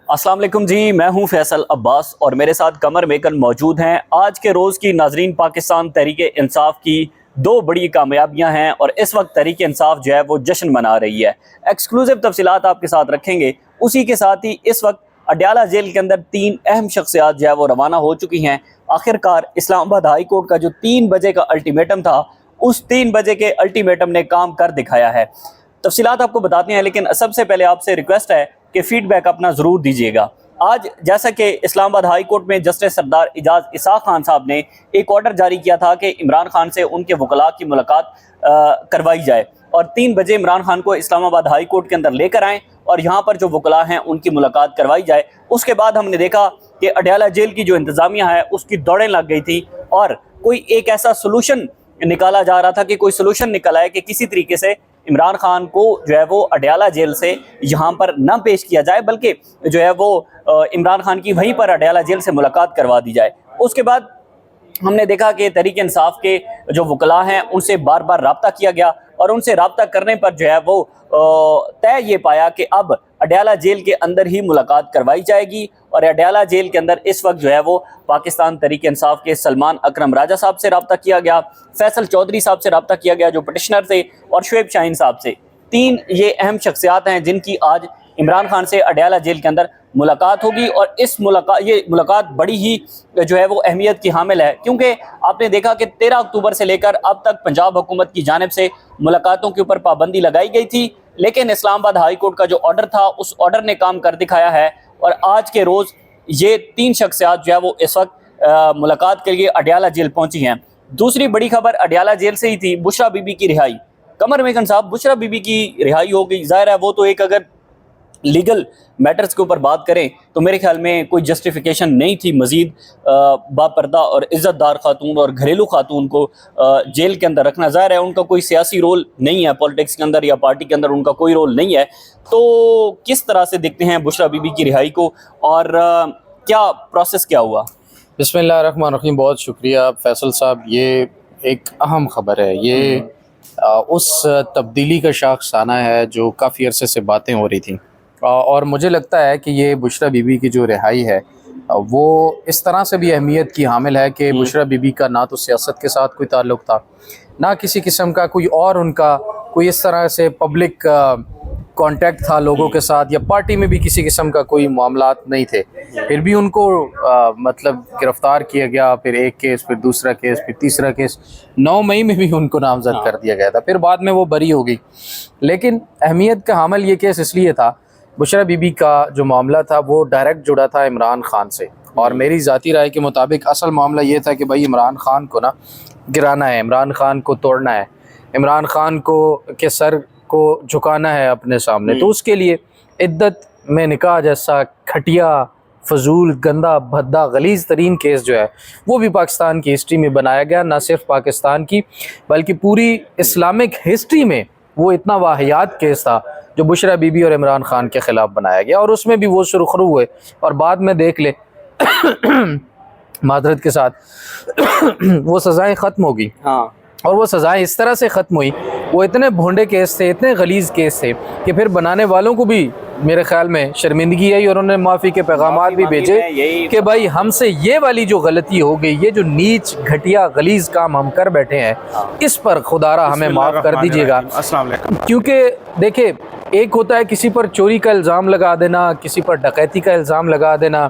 अस्सलाम वालेकुम जी, मैं हूं फैसल अब्बास और मेरे साथ कमर मेकन मौजूद हैं। आज के रोज़ की नाजरीन, पाकिस्तान तहरीक इंसाफ की दो बड़ी कामयाबियां हैं और इस वक्त तहरीक इंसाफ जो है वो जश्न मना रही है। एक्सक्लूसिव तफसीलात आपके साथ रखेंगे। उसी के साथ ही इस वक्त अडयाला जेल के अंदर 3 अहम शख्सियात जो है वो रवाना हो चुकी हैं। आखिरकार इस्लामाबाद हाई कोर्ट का जो 3 बजे का अल्टीमेटम था, उस 3 बजे के अल्टीमेटम ने काम कर दिखाया है। तफसीलात आपको बताते हैं, लेकिन सबसे पहले आपसे रिक्वेस्ट है कि फीडबैक अपना ज़रूर दीजिएगा। आज जैसा कि इस्लामाबाद हाई कोर्ट में जस्टिस सरदार इजाज़ इसाक खान साहब ने एक ऑर्डर जारी किया था कि इमरान खान से उनके वकला की मुलाकात करवाई जाए और 3 बजे इमरान खान को इस्लामाबाद हाई कोर्ट के अंदर लेकर आएँ और यहाँ पर जो वकला हैं उनकी मुलाकात करवाई जाए। उसके बाद हमने देखा कि अडयाला जेल की जो इंतज़ामिया है उसकी दौड़ें लग गई थी और कोई एक ऐसा सोलूशन निकाला जा रहा था कि कोई सोलूशन निकला है कि किसी तरीके से इमरान खान को जो है वो अडयाला जेल से यहाँ पर न पेश किया जाए, बल्कि जो है वो इमरान खान की वहीं पर अडयाला जेल से मुलाकात करवा दी जाए। उसके बाद हमने देखा कि तहरीक इंसाफ के जो वकला हैं उनसे बार बार रब्ता किया गया और उनसे रब्ता करने पर जो है वो तय ये पाया कि अब अडयाला जेल के अंदर ही मुलाकात करवाई जाएगी। और अडयाला जेल के अंदर इस वक्त जो है वो पाकिस्तान तहरीक इंसाफ के सलमान अकरम राजा साहब से रब्ता किया गया, फैसल चौधरी साहब से रब्ता किया गया जो पटिशनर थे, और शुएब शाहीन साहब से। 3 ये अहम शख्सियात हैं जिनकी आज इमरान खान से अडयाला जेल के अंदर मुलाकात होगी। और इस मुलाकात बड़ी ही जो है वो अहमियत की हामिल है, क्योंकि आपने देखा कि 13 अक्टूबर से लेकर अब तक पंजाब हुकूमत की जानिब से मुलाकातों के ऊपर पाबंदी लगाई गई थी, लेकिन इस्लामाबाद हाई कोर्ट का जो ऑर्डर था उस ऑर्डर ने काम कर दिखाया है। और आज के रोज़ ये 3 शख्सियात जो है वो इस वक्त मुलाकात के लिए अडयाला जेल पहुंची हैं। दूसरी बड़ी खबर अडयाला जेल से ही थी, बुशरा बीबी की रिहाई। कमर मेकन साहब, बुशरा बीबी की रिहाई हो गई। ज़ाहिर है वो तो एक, अगर लीगल मैटर्स के ऊपर बात करें तो मेरे ख्याल में कोई जस्टिफिकेशन नहीं थी मज़ीद बापर्दा और इज़्ज़तदार खातून और घरेलू खातून को जेल के अंदर रखना। ज़ाहिर है उनका कोई सियासी रोल नहीं है, पॉलिटिक्स के अंदर या पार्टी के अंदर उनका कोई रोल नहीं है। तो किस तरह से देखते हैं बुशरा बीबी की रिहाई को और क्या प्रोसेस क्या हुआ? बिस्मिल्लाहिर्रहमानिर्रहीम। बहुत शुक्रिया फैसल साहब, ये एक अहम ख़बर है। ये उस तब्दीली का शाखसाना है जो काफ़ी अरसे से बातें हो रही थी और मुझे लगता है कि ये बुशरा बीबी की जो रिहाई है वो इस तरह से भी अहमियत की हामिल है कि बुशरा बीबी का ना तो सियासत के साथ कोई ताल्लुक़ था, ना किसी किस्म का कोई और उनका कोई इस तरह से पब्लिक कांटेक्ट था लोगों के साथ, या पार्टी में भी किसी किस्म का कोई मामलात नहीं थे। फिर भी उनको मतलब गिरफ़्तार किया गया, फिर एक केस, फिर दूसरा केस, फिर तीसरा केस। 9 मई में भी उनको नामज़द कर दिया गया था, फिर बाद में वो बरी हो गई। लेकिन अहमियत का हामिल ये केस इसलिए था, बुशरा बीबी का जो मामला था वो डायरेक्ट जुड़ा था इमरान खान से, और मेरी ज़ाती राय के मुताबिक असल मामला ये था कि भाई इमरान खान को ना गिराना है, इमरान खान को तोड़ना है, इमरान खान को के सर को झुकाना है अपने सामने। तो उसके लिए इद्दत में निकाह जैसा घटिया, फजूल, गंदा, भद्दा, गलीज़ तरीन केस जो है वो भी पाकिस्तान की हिस्ट्री में बनाया गया। ना सिर्फ पाकिस्तान की बल्कि पूरी इस्लामिक हिस्ट्री में वो इतना वाहियात केस था जो बुशरा बीबी और इमरान खान के ख़िलाफ़ बनाया गया, और उसमें भी वो सुरखरू हुए और बाद में देख ले मादरत के साथ वो सज़ाएँ ख़त्म हो गई। हाँ, और वो सज़ाएँ इस तरह से ख़त्म हुई, वो इतने भोंडे केस थे, इतने गलीज़ केस थे कि फिर बनाने वालों को भी मेरे ख़्याल में शर्मिंदगी आई और उन्होंने माफ़ी के पैगामात भी भेजे कि भाई हमसे ये वाली जो गलती हो गई, ये जो नीच घटिया गलीज़ काम हम कर बैठे हैं, इस पर खुदारा हमें माफ़ कर दीजिएगा। क्योंकि देखिए, एक होता है किसी पर चोरी का इल्ज़ाम लगा देना, किसी पर डकैती का इल्ज़ाम लगा देना,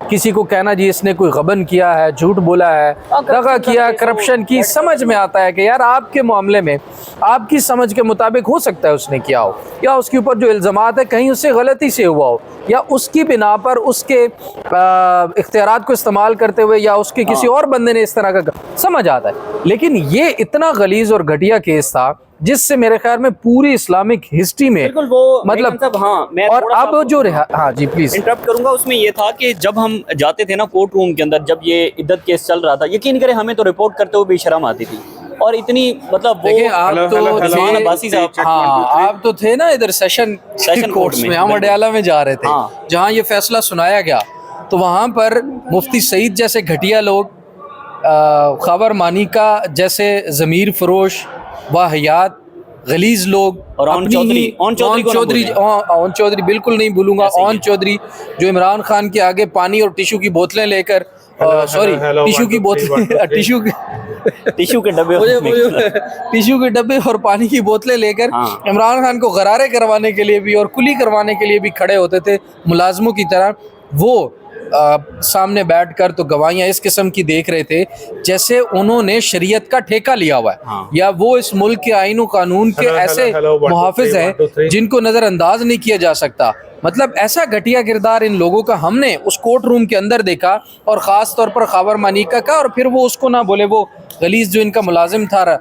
किसी को कहना जी इसने कोई गबन किया है, झूठ बोला है, दगा किया, करप्शन की। समझ में आता है कि यार आपके मामले में आपकी समझ के मुताबिक हो सकता है उसने किया हो, या उसके ऊपर जो इल्ज़ामात है कहीं उससे गलती से हुआ हो, या उसकी बिना पर उसके इख्तियारात को इस्तेमाल करते हुए या उसके किसी और बंदे ने इस तरह का, समझ आता है। लेकिन ये इतना गलीज़ और घटिया केस था जिससे मेरे ख्याल में पूरी इस्लामिक हिस्ट्री में वो मतलब हाँ, मैं और अब जो हाँ जी प्लीज इंटरप्ट करूंगा। उसमें ये था कि जब हम जाते थे ना कोर्ट रूम के अंदर, जब ये इद्दत केस चल रहा था, यकीन करें हमें तो रिपोर्ट करते हुए भी शर्म आती थी। और इतनी मतलब देखिए, आप तो अब्बासी साहब, हाँ आप तो थे ना इधर सेशन कोर्ट में, हम अडयाला में जा रहे थे, जहाँ ये फैसला सुनाया गया, तो वहाँ पर मुफ्ती सईद जैसे घटिया लोग, खबर मानी का जैसे ज़मीर फरोश, वाहियात, गलीज लोग, और ओन अपनी चौधरी, ही- ओन चौधरी को ना ओन चौधरी बिल्कुल नहीं भूलूंगा। ऐसे ही ओन है। चौधरी जो इमरान खान के आगे पानी और टिशू की बोतलें लेकर, सॉरी hello, टिशू 1 की 2 3 बोतलें 1 2 3 टिशू की टिश्यू के डब्बे मुझे में- मुझे टिश्यू के डब्बे और पानी की बोतलें लेकर हाँ। इमरान खान को गरारे करवाने के लिए भी और कुली करवाने के लिए भी खड़े होते थे मुलाजमों की तरह। वो सामने बैठकर तो गवाहियां इस किस्म की देख रहे थे जैसे उन्होंने शरीयत का ठेका लिया हुआ है, हाँ। या वो इस मुल्क के आईन और कानून के Hello, ऐसे hello, hello, 1 2 मुहाफिज 3 हैं 1 2 3 जिनको नज़रअंदाज नहीं किया जा सकता। मतलब ऐसा घटिया किरदार इन लोगों का हमने उस कोर्ट रूम के अंदर देखा, और ख़ास तौर पर खाबर मानिका का। और फिर वो उसको ना बोले, वो गलीज जो इनका मुलाजिम था,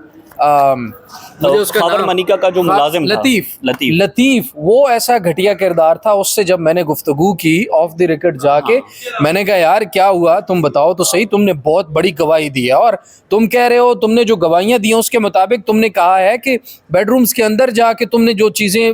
मुझे उसका खाबर नाम- मानिका का जो मुलाजिम था, लतीफ़ लतीफ़, वो ऐसा घटिया किरदार था। उससे जब मैंने गुफ्तगू की ऑफ द रिकॉर्ड जाके, मैंने कहा यार क्या हुआ, तुम बताओ तो सही, तुमने बहुत बड़ी गवाही दी है और तुम कह रहे हो, तुमने जो गवाहियां दी हैं उसके मुताबिक तुमने कहा है कि बेडरूम्स के अंदर जाके तुमने जो चीज़ें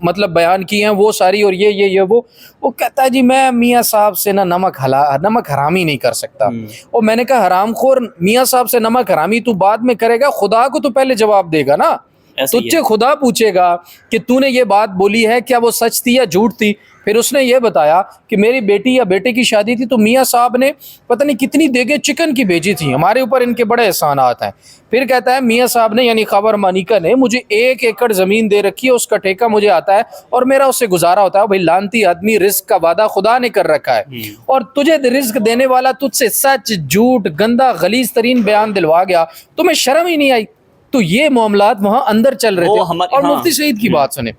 मतलब बयान की हैं वो सारी, और ये वो कहता है जी मैं मियाँ साहब से ना नमक हरामी नहीं कर सकता। और मैंने कहा हरामखोर, मियाँ साहब से नमक हरामी तू बाद में करेगा, खुदा को तो पहले जवाब देगा ना। ऐसे ही है। तुझसे खुदा पूछेगा कि तूने ये बात बोली है क्या वो सच थी या झूठ थी। फिर उसने ये बताया कि मेरी बेटी या बेटे की शादी थी तो मियाँ साहब ने पता नहीं कितनी देगे चिकन की भेजी थी, हमारे ऊपर इनके बड़े एहसानात हैं। फिर कहता है मियाँ साहब ने यानी खाबर मानिका ने मुझे 1 एकड़ ज़मीन दे रखी है, उसका ठेका मुझे आता है और मेरा उससे गुजारा होता है। भाई लानती आदमी, रिस्क का वादा खुदा ने कर रखा है और तुझे रिस्क देने वाला तुझसे सच झूठ गंदा गलीज तरीन बयान दिलवा गया, तुम्हें शर्म ही नहीं आई। तो ये मामलात वहां अंदर चल रहे वो थे। हमारे- और हाँ। मुफ्ती सईद की बात सुने।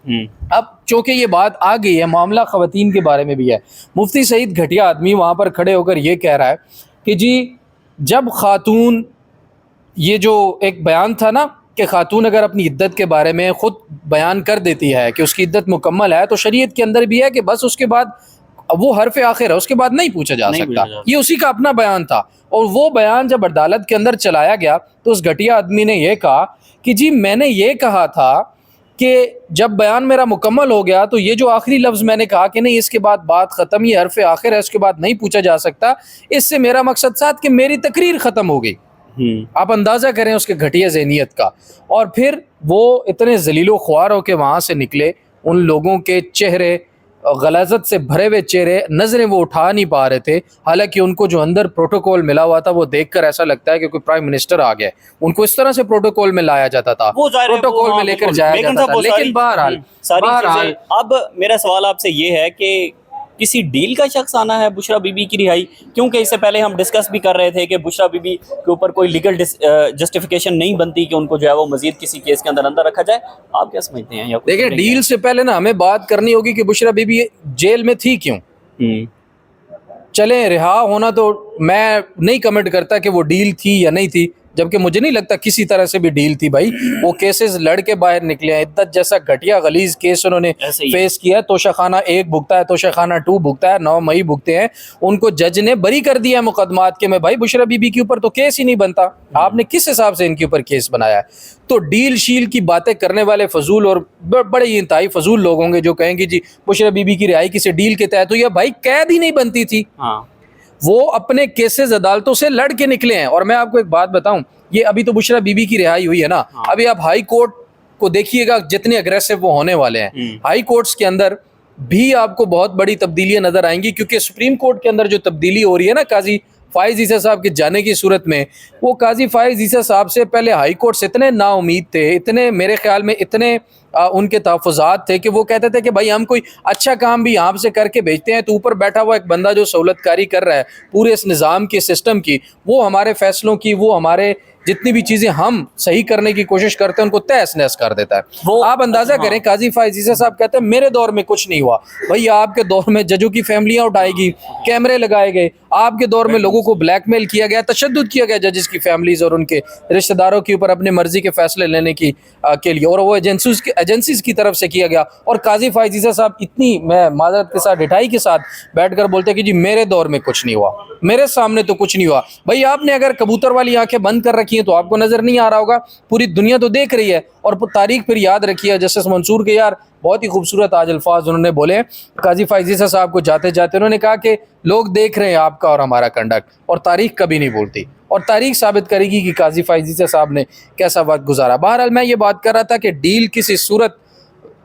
अब चूंकि ये बात आ गई है, मामला खवातीन के बारे में भी है, मुफ्ती सईद घटिया आदमी वहां पर खड़े होकर ये कह रहा है कि जी जब खातून, ये जो एक बयान था ना कि खातून अगर अपनी इद्दत के बारे में खुद बयान कर देती है कि उसकी इद्दत मुकम्मल है, तो शरीयत के अंदर भी है कि बस उसके बाद वो हरफ आखिर है, उसके बाद नहीं पूछा जा नहीं सकता। पूछा जा ये उसी का अपना बयान था। और वो बयान जब अदालत के अंदर चलाया गया तो उस घटिया आदमी ने यह कहा कि जी मैंने ये कहा था कि जब बयान मेरा मुकम्मल हो गया तो ये जो आखिरी लफ्ज़ मैंने कहा कि नहीं इसके बाद बात ख़त्म, ये हरफ आखिर है, उसके बाद नहीं पूछा जा सकता, इससे मेरा मकसद साथ कि मेरी तकरीर ख़त्म हो गई। आप अंदाज़ा करें उसके घटिया ज़हनियत का। और फिर वो इतने जलीलो ख्वार होकर वहाँ से निकले, उन लोगों के चेहरे गलाजत से भरे हुए चेहरे, नज़रें वो उठा नहीं पा रहे थे। हालांकि उनको जो अंदर प्रोटोकॉल मिला हुआ था वो देखकर ऐसा लगता है कि कोई प्राइम मिनिस्टर आ गया। उनको इस तरह से प्रोटोकॉल में लाया जाता था, वो जाहिर है, प्रोटोकॉल वो, में हाँ, लेकर बिल्कुल। जाया लेकिन जाता साहब था। वो लेकिन बहरहाल सारी चीजें- अब मेरा सवाल आपसे ये है कि किसी डील का शख्स आना है बुशरा बीबी की रिहाई, क्योंकि इससे पहले हम डिस्कस भी कर रहे थे कि बुशरा बीबी के ऊपर कोई लीगल जस्टिफिकेशन नहीं बनती कि उनको जो है वो मजीद किसी केस के अंदर अंदर रखा जाए। आप क्या समझते हैं? या कुछ देखिए, करेंगे? डील से पहले ना हमें बात करनी होगी कि बुशरा बीबी जेल में थी क्यों। चले रिहा होना तो मैं नहीं कमेंट करता कि वो डील थी या नहीं थी, जबकि मुझे नहीं लगता किसी तरह से भी डील थी। भाई वो केसेस लड़ के बाहर निकले हैं, इद्दत जैसा घटिया गलीज केस उन्होंने ऐसे ही है। फेस किया है। तोशाखाना 1 भुगता है, तोशाखाना 2 भुगता है, 9 मई भुगते हैं। उनको जज ने बरी कर दिया है मुकदमात के में। भाई बुशरा बीबी के ऊपर तो केस ही नहीं बनता, आपने किस हिसाब से इनके ऊपर केस बनाया है? तो डील शील की बातें करने वाले फजूल और बड़े ही इंतहाई फजूल लोग होंगे जो कहेंगे जी बुशरा बीबी की रिहाई किसी डील के तहत हुई है। भाई कैद ही नहीं बनती थी, वो अपने केसेस अदालतों से लड़ के निकले हैं। और मैं आपको एक बात बताऊं, ये अभी तो बुशरा बीबी की रिहाई हुई है ना, अभी आप हाई कोर्ट को देखिएगा जितने अग्रेसिव वो होने वाले हैं। हाई कोर्ट्स के अंदर भी आपको बहुत बड़ी तब्दीलियां नजर आएंगी, क्योंकि सुप्रीम कोर्ट के अंदर जो तब्दीली हो रही है ना काजी फाइज ईसा साहब के जाने की सूरत में, वो काजी फाइज ईसा साहब से पहले हाई कोर्ट से इतने नाउमीद थे, इतने मेरे ख्याल में इतने उनके तहफ़्फ़ुज़ात थे कि वो कहते थे कि भाई हम कोई अच्छा काम भी यहाँ से करके भेजते हैं तो ऊपर बैठा हुआ एक बंदा जो सहूलतकारी कर रहा है पूरे इस निज़ाम के सिस्टम की, वो हमारे फ़ैसलों की, वो हमारे जितनी भी चीज़ें हम सही करने की कोशिश करते हैं उनको तहस नहस कर देता है। वो आप अंदाज़ा करें, काजी फाइज ईसा साहब कहते हैं मेरे दौर में कुछ नहीं हुआ। भाई आपके दौर में जजों की फैमिलियाँ उठाएगी, कैमरे लगाए गए, आपके दौर में लोगों को ब्लैकमेल किया गया, तशद्दुद किया गया जजेस की फैमिलीज़ और उनके रिश्तेदारों के ऊपर अपने मर्जी के फैसले लेने की के लिए, और वो एजेंसीज की तरफ से किया गया। और काजी फाइज ईसा साहब इतनी, मैं माजरत के साथ, ढिठाई के साथ बैठ कर बोलते हैं कि जी मेरे दौर में कुछ नहीं हुआ। मेरे सामने तो कुछ नहीं हुआ। भाई आपने अगर कबूतर वाली आंखें बंद कर रखी हैं तो आपको नजर नहीं आ रहा होगा, पूरी दुनिया तो देख रही है। और तारीख फिर याद रखी है, जस्टिस मंसूर के यार बहुत ही खूबसूरत आज अल्फाज उन्होंने बोले हैं काजी फाइजीसा साहब को जाते जाते। उन्होंने कहा कि लोग देख रहे हैं आपका और हमारा कंडक्ट, और तारीख कभी नहीं भूलती, और तारीख साबित करेगी कि काजी फाइजीसा साहब ने कैसा वक्त गुजारा। बहरहाल मैं ये बात कर रहा था कि डील किसी सूरत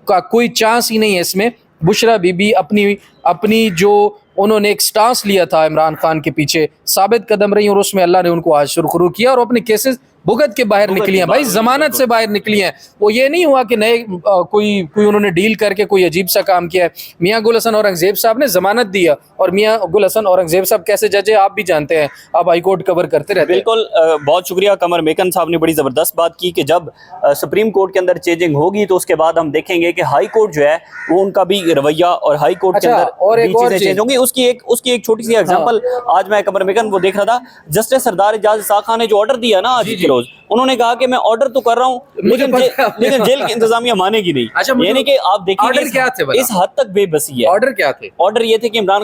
का कोई चांस ही नहीं है इसमें। बुशरा बीबी अपनी जो उन्होंने एक स्टांस लिया था इमरान खान के पीछे, साबित कदम रही, और उसमें अल्लाह ने उनको आज सुरखरू किया और अपने केसेस भुगत के बाहर निकली हैं भाई, जमानत से बाहर निकली हैं। वो ये नहीं हुआ कि नए कोई उन्होंने डील करके कोई अजीब सा काम किया है। मियां गुल हसन औरंगजेब साहब ने जमानत दिया, और मियां गुल हसन औरंगजेब साहब कैसे जज है आप भी जानते हैं, आप हाई कोर्ट कवर करते रहते हैं। बिल्कुल, बहुत शुक्रिया कमर मेकन साहब ने बड़ी ज़बरदस्त बात की कि जब सुप्रीम कोर्ट के अंदर चेंजिंग होगी तो उसके बाद हम देखेंगे कि हाई कोर्ट जो है वो उनका भी रवैया और हाई कोर्ट के अंदर और एक भी और चीजें चेंज होंगी। उसकी एक छोटी सी एग्जांपल आज मैं कमर मेकन वो देख रहा था, जस्टिस सरदार एजाज इसाक खान ने जो ऑर्डर दिया ना आज के रोज, उन्होंने कहा कि मैं ऑर्डर तो कर रहा हूँ लेकिन जेल की इंतजामिया मानेगी नहीं। अच्छा, यानी कि आप देखिए ऑर्डर क्या थे, इस हद तक बेबसी है। ऑर्डर क्या थे? ऑर्डर ये थे कि इमरान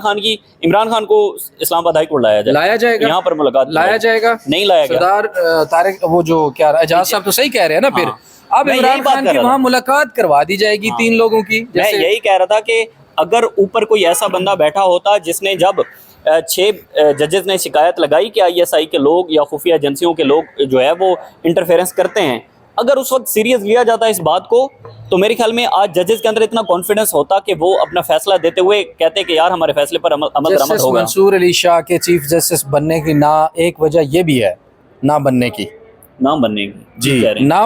खान को इस्लामाबाद हाई कोर्ट लाया जाएगा, यहाँ पर मुलाकात लाया जाएगा, नहीं लाया गया। सरदार तारिक वो जो क्या एजाज साहब तो सही कह रहे हैं ना, फिर अब इमरान खान की वहाँ मुलाकात करवा दी जाएगी 3 लोगों की। मैं यही कह रहा था कि अगर ऊपर कोई ऐसा बंदा बैठा होता जिसने जब 6 जजेस ने शिकायत लगाई कि ISI के लोग या खुफिया एजेंसियों के लोग जो है वो इंटरफेरेंस करते हैं, अगर उस वक्त सीरियस लिया जाता इस बात को, तो मेरे ख्याल में आज जजेस के अंदर इतना कॉन्फिडेंस होता कि वो अपना फैसला देते हुए कहते कि यार हमारे फैसले पर अमल दरामद होगा। मंसूर अली शाह के चीफ जस्टिस बनने की ना एक वजह ये भी है, ना बनने की ना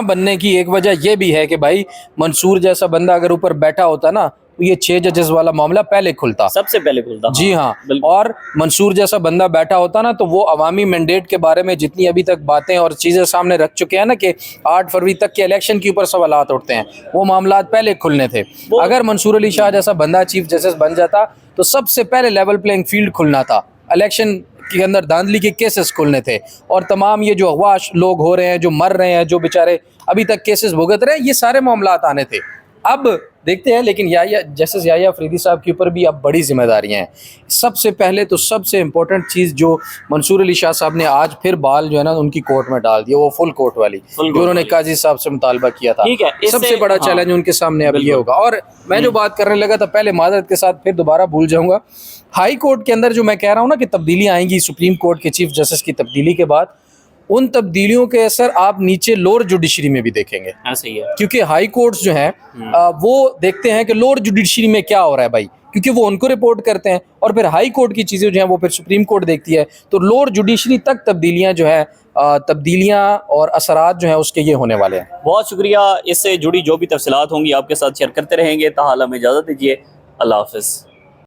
बनने की एक वजह यह भी है कि भाई मंसूर जैसा बंदा अगर ऊपर बैठा होता ना तो ये 6 जजेस वाला मामला पहले खुलता, सबसे पहले खुलता। जी हाँ, और मंसूर जैसा बंदा बैठा होता ना तो वो अवामी मैंडेट के बारे में जितनी अभी तक बातें और चीजें सामने रख चुके हैं ना कि 8 फरवरी तक के इलेक्शन के ऊपर सवालात उठते हैं, वो मामला पहले खुलने थे। अगर मंसूर अली शाह जैसा बंदा चीफ जस्टिस बन जाता तो सबसे पहले लेवल प्लेइंग फील्ड खुलना था, इलेक्शन के अंदर धांधली के केसेस खुलने थे, और तमाम ये जो अगवा लोग हो रहे हैं, जो मर रहे हैं, जो बेचारे अभी तक केसेस भुगत रहे हैं, ये सारे मामलात आने थे। अब देखते हैं, लेकिन जस्टिस याहिया अफरीदी साहब के ऊपर भी अब बड़ी जिम्मेदारियां हैं। सबसे पहले तो सबसे इम्पोर्टेंट चीज़ जो मंसूर अली शाह साहब ने आज फिर बाल जो है ना उनकी कोर्ट में डाल दिया, वो फुल कोर्ट वाली जो उन्होंने काजी साहब से मुतालबा किया था, सबसे बड़ा चैलेंज उनके सामने अब ये होगा। और मैं जो बात करने लगा था पहले, माजरत के साथ फिर दोबारा भूल जाऊंगा, हाई कोर्ट के अंदर जो मैं कह रहा हूँ ना कि तब्दीलियाँ आएंगी सुप्रीम कोर्ट के चीफ जस्टिस की तब्दीली के बाद, उन तब्दीलियों के असर आप नीचे लोअर जुडिशरी में भी देखेंगे। ऐसे ही है, क्योंकि हाई कोर्ट्स जो हैं वो देखते हैं कि लोअर जुडिशरी में क्या हो रहा है भाई, क्योंकि वो उनको रिपोर्ट करते हैं, और फिर हाई कोर्ट की चीज़ें जो हैं वो फिर सुप्रीम कोर्ट देखती है। तो लोअर जुडिशरी तक तब्दीलियां जो है तब्दीलियां और असरात जो हैं उसके ये होने वाले हैं। बहुत शुक्रिया। इससे जुड़ी जो भी तफसीलात होंगी आपके साथ शेयर करते रहेंगे। ताहाल हमें इजाज़त दीजिए। अल्लाह हाफिज़।